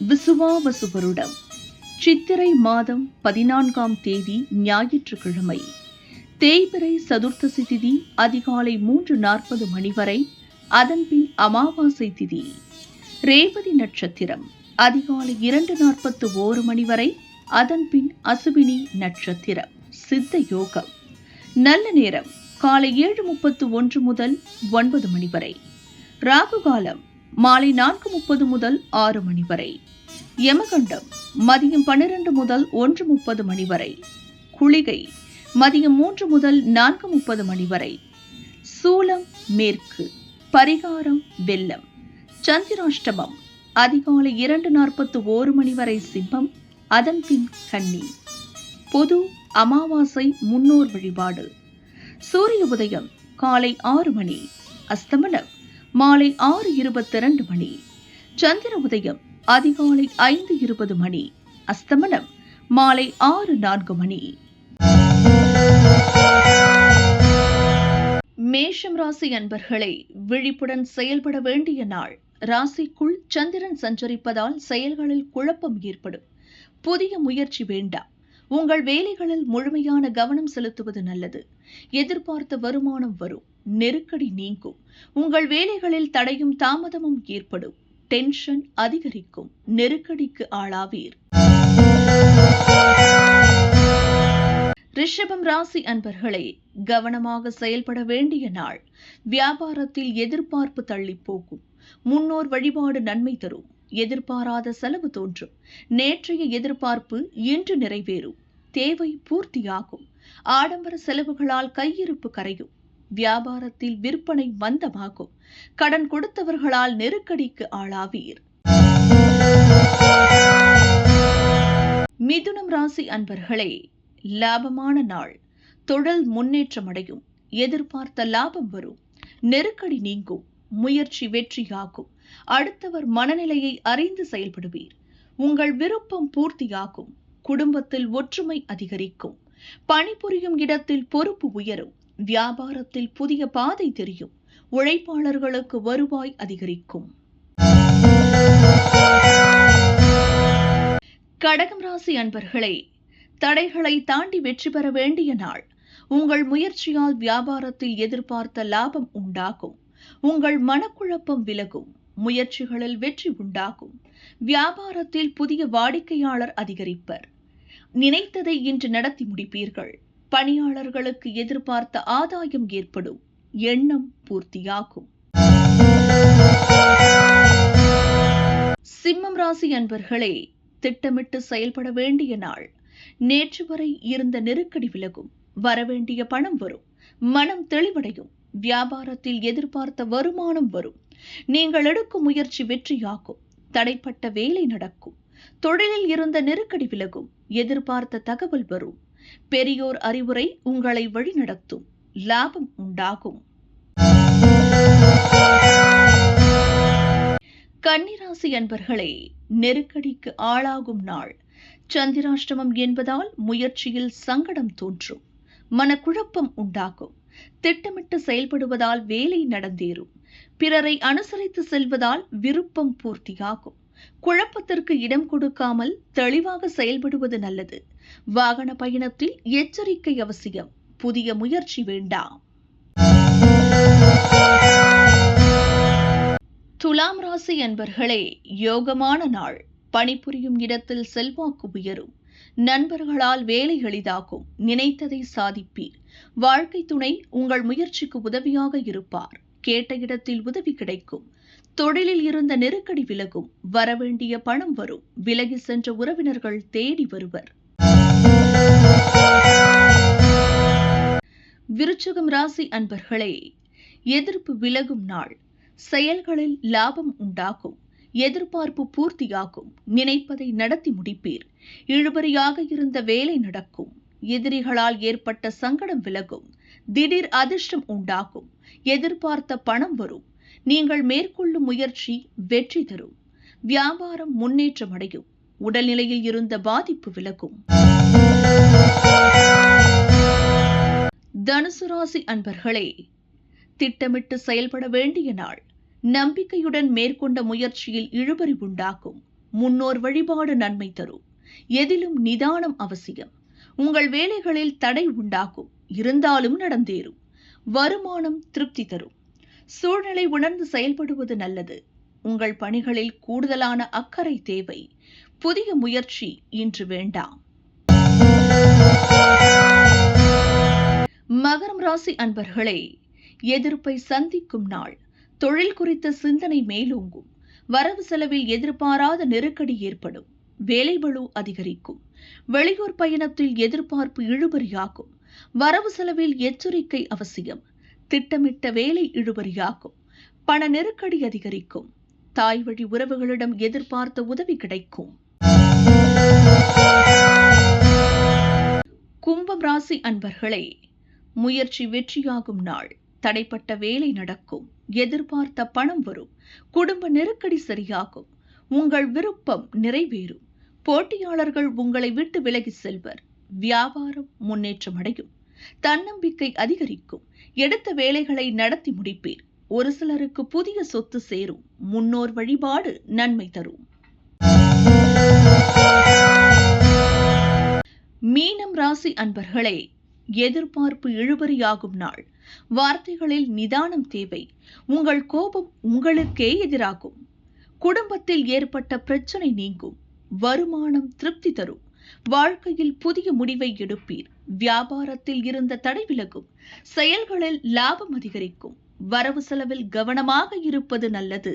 விசுவாவசு வருடம் சித்திரை மாதம் 14ஆம் தேதி ஞாயிற்றுக்கிழமை. தேய்பிறை சதுர்த்தசி திதி அதிகாலை 3:40 மணி வரை. அதன்பின் அமாவாசை திதி. ரேவதி நட்சத்திரம் அதிகாலை 2:41 மணி வரை. அதன்பின் அசுவினி நட்சத்திரம். சித்த யோகம். நல்ல நேரம் காலை 7:31 முதல் 9 மணி வரை. ராகு காலம் மாலை 4:30 முதல் 6 மணி வரை. யமகண்டம் மதியம் 12 முதல் 1:30 மணி வரை. குளிகை மதியம் 3 முதல் 4:30 மணி வரை. சூலம் மேற்கு. பரிகாரம் வெள்ளம். சந்திராஷ்டமம் அதிகாலை 2:41 மணி வரை சிம்மம். அதன்பின் கன்னி. பொது அமாவாசை முன்னோர் வழிபாடு. சூரிய உதயம் காலை 6 மணி. அஸ்தமனம் மாலை 6:22 மணி. சந்திர உதயம் அதிகாலை 5:20 மணி. அஸ்தமனம் மாலை 6:04 மணி. மேஷம் ராசி அன்பர்களே, விழிப்புடன் செயல்பட வேண்டிய நாள். ராசிக்குள் சந்திரன் சஞ்சரிப்பதால் செயல்களில் குழப்பம் ஏற்படும். புதிய முயற்சி வேண்டாம். உங்கள் வேலைகளில் முழுமையான கவனம் செலுத்துவது நல்லது. எதிர்பார்த்த வருமானம் வரும். நெருக்கடி நீங்கும். உங்கள் வேலைகளில் தடையும் தாமதமும் ஏற்படும். டென்ஷன் அதிகரிக்கும். நெருக்கடிக்கு ஆளாவீர். ரிஷபம் ராசி அன்பர்களே, கவனமாக செயல்பட வேண்டிய நாள். வியாபாரத்தில் எதிர்பார்ப்பு தள்ளி போகும். முன்னோர் வழிபாடு நன்மை தரும். எதிர்பாராத செலவு தோன்றும். நேற்றைய எதிர்பார்ப்பு இன்று நிறைவேறும். தேவை பூர்த்தியாகும். ஆடம்பர செலவுகளால் கையிருப்பு கரையும். வியாபாரத்தில் விற்பனை மந்தமாகும். கடன் கொடுத்தவர்களால் நெருக்கடிக்கு ஆளாவீர். மிதுனம் ராசி அன்பர்களே, லாபமான நாள். தொழில் முன்னேற்றம் அடையும். எதிர்பார்த்த லாபம் வரும். நெருக்கடி நீங்கும். முயற்சி வெற்றியாகும். அடுத்தவர் மனநிலையை அறிந்து செயல்படுவீர். உங்கள் விருப்பம் பூர்த்தியாகும். குடும்பத்தில் ஒற்றுமை அதிகரிக்கும். பணிபுரியும் இடத்தில் பொறுப்பு உயரும். வியாபாரத்தில் புதிய பாதை தெரியும். உழைப்பாளர்களுக்கு வருவாய் அதிகரிக்கும். கடகம் ராசி அன்பர்களே, தடைகளை தாண்டி வெற்றி பெற வேண்டிய நாள். உங்கள் முயற்சியால் வியாபாரத்தில் எதிர்பார்த்த லாபம் உண்டாகும். உங்கள் மனக்குழப்பம் விலகும். முயற்சிகளில் வெற்றி உண்டாகும். வியாபாரத்தில் புதிய வாடிக்கையாளர் அதிகரிப்பர். நினைத்ததை இன்று நடத்தி முடிப்பீர்கள். பணியாளர்களுக்கு எதிர்பார்த்த ஆதாயம் ஏற்படும். எண்ணம் பூர்த்தியாகும். சிம்மம் ராசி அன்பர்களே, திட்டமிட்டு செயல்பட வேண்டிய நாள். நேற்று வரை இருந்த நெருக்கடி விலகும். வரவேண்டிய பணம் வரும். மனம் தெளிவடையும். வியாபாரத்தில் எதிர்பார்த்த வருமானம் வரும். நீங்கள் எடுக்கும் முயற்சி வெற்றியாகும். தடைப்பட்ட வேலை நடக்கும். தொழிலில் இருந்த நெருக்கடி விலகும். எதிர்பார்த்த தகவல் வரும். பெரியோர் அறிவுரை உங்களை வழிநடத்தும். லாபம் உண்டாகும். கன்னிராசி அன்பர்களே, நெருக்கடிக்கு ஆளாகும் நாள். சந்திராஷ்டமம் என்பதால் முயற்சியில் சங்கடம் தோன்றும். மனக்குழப்பம் உண்டாகும். திட்டமிட்டு செயல்படுவதால் வேலை நடந்தேறும். பிறரை அனுசரித்து செல்வதால் விருப்பம் பூர்த்தியாகும். குழப்பத்திற்கு இடம் கொடுக்காமல் தெளிவாக செயல்படுவது நல்லது. வாகன பயணத்தில் எச்சரிக்கை அவசியம். புதிய முயற்சி வேண்டாம். துலாம் ராசி அன்பர்களே, யோகமான நாள். பணிபுரியும் இடத்தில் செல்வாக்கு உயரும். நண்பர்களால் வேலை எளிதாகும். நினைத்ததை சாதிப்பீர். வாழ்க்கை துணை உங்கள் முயற்சிக்கு உதவியாக இருப்பார். கேட்ட இடத்தில் உதவி கிடைக்கும். தொழிலில் இருந்த நெருக்கடி விலகும். வரவேண்டிய பணம் வரும். விலகி சென்ற உறவினர்கள் தேடி வருவர். விருச்சிகம் ராசி அன்பர்களே, எதிர்ப்பு விலகும் நாள். செயல்களில் லாபம் உண்டாகும். எதிர்பார்ப்பு பூர்த்தியாகும். நினைப்பதை நடத்தி முடிப்பீர். இழுபறியாக இருந்த வேலை நடக்கும். எதிரிகளால் ஏற்பட்ட சங்கடம் விலகும். திடீர் அதிர்ஷ்டம் உண்டாகும். எதிர்பார்த்த பணம் வரும். நீங்கள் மேற்கொள்ளும் முயற்சி வெற்றி தரும். வியாபாரம் முன்னேற்றம் அடையும். உடல்நிலையில் இருந்த பாதிப்பு விலகும். தனுசு ராசி அன்பர்களே, திட்டமிட்டு செயல்பட வேண்டிய நாள். நம்பிக்கையுடன் மேற்கொண்ட முயற்சியில் இழுபறி உண்டாகும். முன்னோர் வழிபாடு நன்மை தரும். எதிலும் நிதானம் அவசியம். உங்கள் வேலைகளில் தடை உண்டாகும், இருந்தாலும் நடந்தேறும். வருமானம் திருப்தி தரும். சூழ்நிலை உணர்ந்து செயல்படுவது நல்லது. உங்கள் பணிகளில் கூடுதலான அக்கறை தேவை. புதிய முயற்சி இன்று வேண்டாம். மகரம் ராசி அன்பர்களே, எதிர்ப்பை சந்திக்கும் நாள். தொழில் குறித்த சிந்தனை மேலோங்கும். வரவு செலவில் எதிர்பாராத நெருக்கடி ஏற்படும். வேலைபளு அதிகரிக்கும். வெளியூர் பயணத்தில் எதிர்பார்ப்பு இழுபறியாகும். வரவு செலவில் எச்சரிக்கை அவசியம். திட்டமிட்ட வேலை இழுபறியாகும். பண நெருக்கடி அதிகரிக்கும். தாய் வழி உறவுகளிடம் எதிர்பார்த்த உதவி கிடைக்கும். கும்பம் ராசி அன்பர்களே, முயற்சி வெற்றியாகும் நாள். தடைப்பட்ட வேலை நடக்கும். எதிர்பார்த்த பணம் வரும். குடும்ப நெருக்கடி சரியாகும். உங்கள் விருப்பம் நிறைவேறும். போட்டியாளர்கள் உங்களை விட்டு விலகி செல்வர். வியாபாரம் முன்னேற்றம் அடையும். தன்னம்பிக்கை அதிகரிக்கும். எடுத்த வேலைகளை நடத்தி முடிப்பீர். ஒரு சிலருக்கு புதிய சொத்து சேரும். முன்னோர் வழிபாடு நன்மை தரும். மீனம் ராசி அன்பர்களே, எதிர்பார்ப்பு இழுபறியாகும் நாள். வார்த்தைகளில் நிதானம் தேவை. உங்கள் கோபம் உங்களுக்கே எதிராகும். குடும்பத்தில் ஏற்பட்ட பிரச்சனை நீங்கும். வருமானம் திருப்தி தரும். வாழ்க்கையில் புதிய முடிவை எடுப்பீர். வியாபாரத்தில் இருந்த தடை விலகும். செயல்களில் லாபம் அதிகரிக்கும். வரவு செலவில் கவனமாக இருப்பது நல்லது.